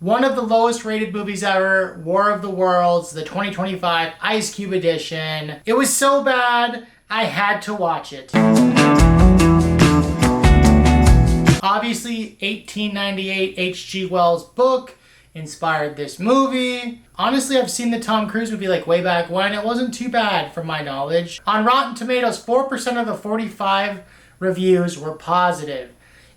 One of the lowest rated movies ever, War of the Worlds, the 2025 Ice Cube edition. It was so bad, I had to watch it. Obviously, 1898 H.G. Wells' book inspired this movie. Honestly, I've seen the Tom Cruise movie like way back when. It wasn't too bad from my knowledge. On Rotten Tomatoes, 4% of the 45 reviews were positive.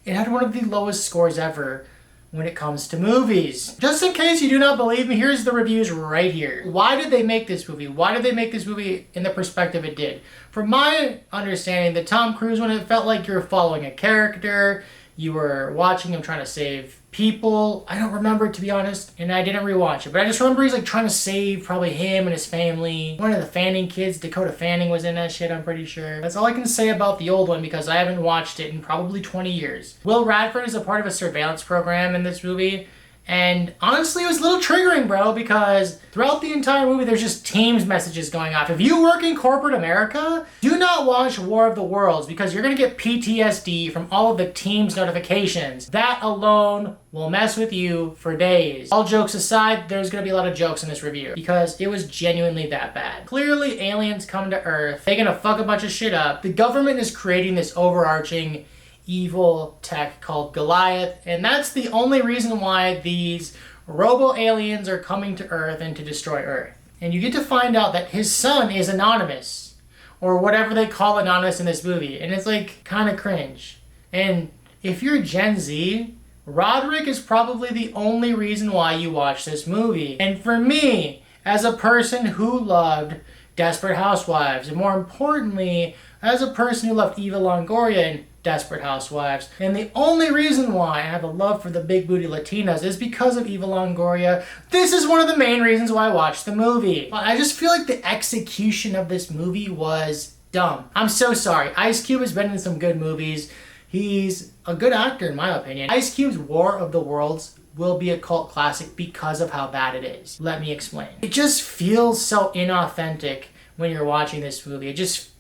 It had one of the lowest scores ever when it comes to movies. Just in case you do not believe me, here's the reviews right here. Why did they make this movie? Why did they make this movie in the perspective it did? From my understanding, the Tom Cruise one, it felt like you're following a character. You were watching him trying to save people. I don't remember it, to be honest, and I didn't rewatch it, but I just remember he's like trying to save probably him and his family. One of the Fanning kids, Dakota Fanning, was in that shit, I'm pretty sure. That's all I can say about the old one because I haven't watched it in probably 20 years. Will Radford is a part of a surveillance program in this movie, and honestly, it was a little triggering, bro, because throughout the entire movie, there's just Teams messages going off. If you work in corporate America, do not watch War of the Worlds because you're gonna get PTSD from all of the Teams notifications. That alone will mess with you for days. All jokes aside, there's gonna be a lot of jokes in this review because it was genuinely that bad. Clearly, aliens come to Earth. They're gonna fuck a bunch of shit up. The government is creating this overarching evil tech called Goliath, and that's the only reason why these robo-aliens are coming to Earth and to destroy Earth. And you get to find out that his son is anonymous, or whatever they call anonymous in this movie, and it's like kind of cringe. And if you're Gen Z, Roderick is probably the only reason why you watch this movie. And for me, as a person who loved Desperate Housewives, and more importantly, as a person who loved Eva Longoria and Desperate Housewives, and the only reason why I have a love for the big booty Latinas is because of Eva Longoria. This is one of the main reasons why I watched the movie. I just feel like the execution of this movie was dumb. I'm so sorry. Ice Cube has been in some good movies. He's a good actor in my opinion. Ice Cube's War of the Worlds will be a cult classic because of how bad it is. Let me explain. It just feels so inauthentic when you're watching this movie. It just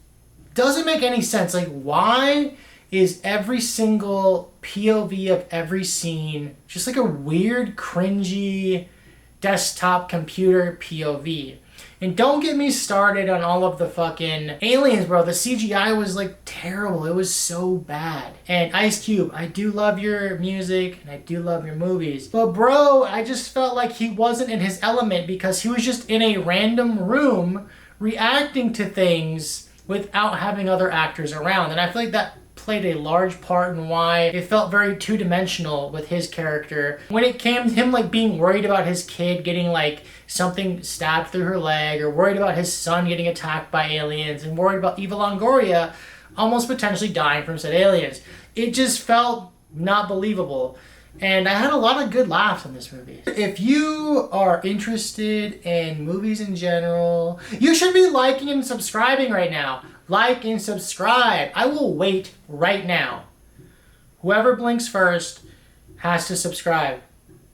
doesn't make any sense. Like, why is every single POV of every scene just like a weird, cringy desktop computer POV? And don't get me started on all of the fucking aliens, bro. The CGI was like terrible. It was so bad. And Ice Cube, I do love your music and I do love your movies. But bro, I just felt like he wasn't in his element because he was just in a random room reacting to things without having other actors around. And I feel like that played a large part in why it felt very two-dimensional with his character. When it came to him like being worried about his kid getting like something stabbed through her leg, or worried about his son getting attacked by aliens, and worried about Eva Longoria almost potentially dying from said aliens, it just felt not believable. And I had a lot of good laughs in this movie. If you are interested in movies in general, you should be liking and subscribing right now. Like and subscribe. I will wait right now. Whoever blinks first has to subscribe.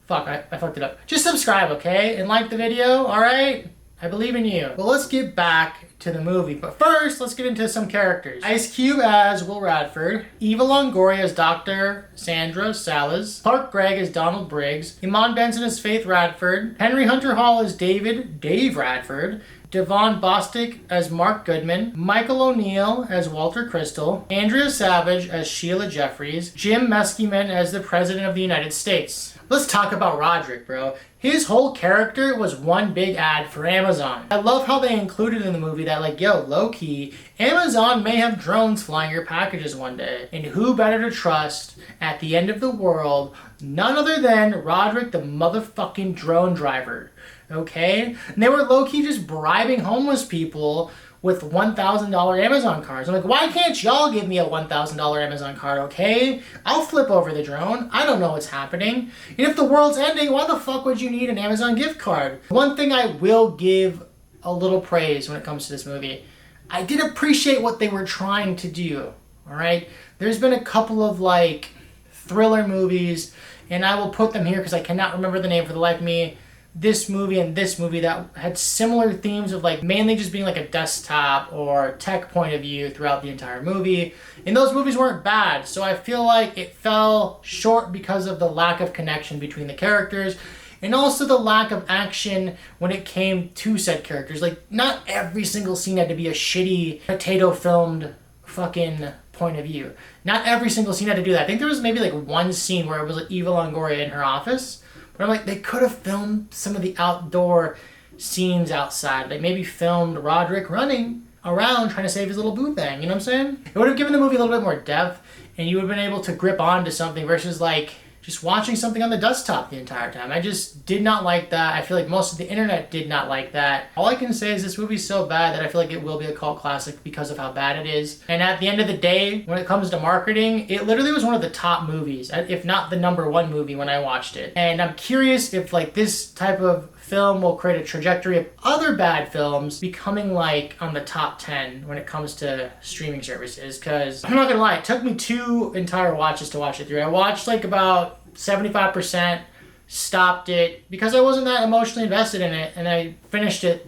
Fuck, I fucked it up. Just subscribe, okay? And like the video, alright? I believe in you. Well, let's get back to the movie. But first, let's get into some characters. Ice Cube as Will Radford. Eva Longoria as Dr. Sandra Salas. Clark Gregg as Donald Briggs. Iman Benson as Faith Radford. Henry Hunter Hall as Dave Radford. Devon Bostick as Mark Goodman, Michael O'Neill as Walter Crystal, Andrea Savage as Sheila Jeffries, Jim Meskimen as the President of the United States. Let's talk about Roderick, bro. His whole character was one big ad for Amazon. I love how they included in the movie that, like, yo, low-key, Amazon may have drones flying your packages one day. And who better to trust at the end of the world, none other than Roderick the motherfucking drone driver. Okay? And they were low-key just bribing homeless people with $1,000 Amazon cards. I'm like, why can't y'all give me a $1,000 Amazon card, okay? I'll flip over the drone. I don't know what's happening. And if the world's ending, why the fuck would you need an Amazon gift card? One thing I will give a little praise when it comes to this movie, I did appreciate what they were trying to do, all right? There's been a couple of, like, thriller movies, and I will put them here because I cannot remember the name for the life of me, this movie and this movie that had similar themes of like mainly just being like a desktop or tech point of view throughout the entire movie. And those movies weren't bad, so I feel like it fell short because of the lack of connection between the characters. and also the lack of action when it came to said characters. Like, not every single scene had to be a shitty potato filmed fucking point of view. Not every single scene had to do that. I think there was maybe like one scene where it was like Eva Longoria in her office, but I'm like, they could have filmed some of the outdoor scenes outside. Like maybe filmed Roderick running around trying to save his little boo thing, you know what I'm saying? It would have given the movie a little bit more depth, and you would have been able to grip onto something versus like just watching something on the desktop the entire time. I just did not like that. I feel like most of the internet did not like that. All I can say is this movie's so bad that I feel like it will be a cult classic because of how bad it is. And at the end of the day, when it comes to marketing, it literally was one of the top movies, if not the #1 movie when I watched it. And I'm curious if like this type of film will create a trajectory of other bad films becoming like on the top 10 when it comes to streaming services. Because I'm not gonna lie, it took me 2 entire watches to watch it through. I watched like about 75%, stopped it because I wasn't that emotionally invested in it, and I finished it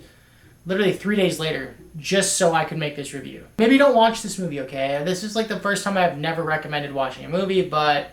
literally 3 days later just so I could make this review. Maybe don't watch this movie, okay? This is like the first time I've never recommended watching a movie, but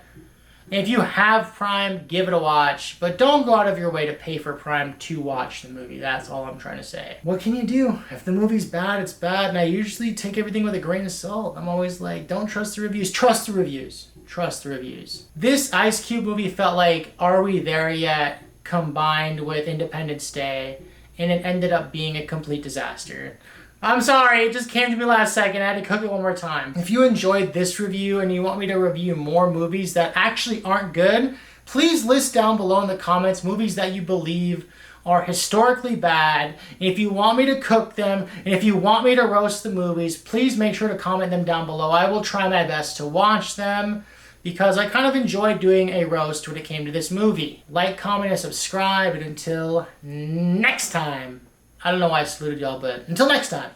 if you have Prime, give it a watch, but don't go out of your way to pay for Prime to watch the movie. That's all I'm trying to say. What can you do? If the movie's bad, it's bad, and I usually take everything with a grain of salt. I'm always like, don't trust the reviews, trust the reviews. Trust the reviews. This Ice Cube movie felt like Are We There Yet combined with Independence Day, and it ended up being a complete disaster. I'm sorry, it just came to me last second. I had to cook it one more time. If you enjoyed this review and you want me to review more movies that actually aren't good, please list down below in the comments movies that you believe are historically bad. And if you want me to cook them, and if you want me to roast the movies, please make sure to comment them down below. I will try my best to watch them, because I kind of enjoyed doing a roast when it came to this movie. Like, comment, and subscribe, and until next time. I don't know why I saluted y'all, but until next time.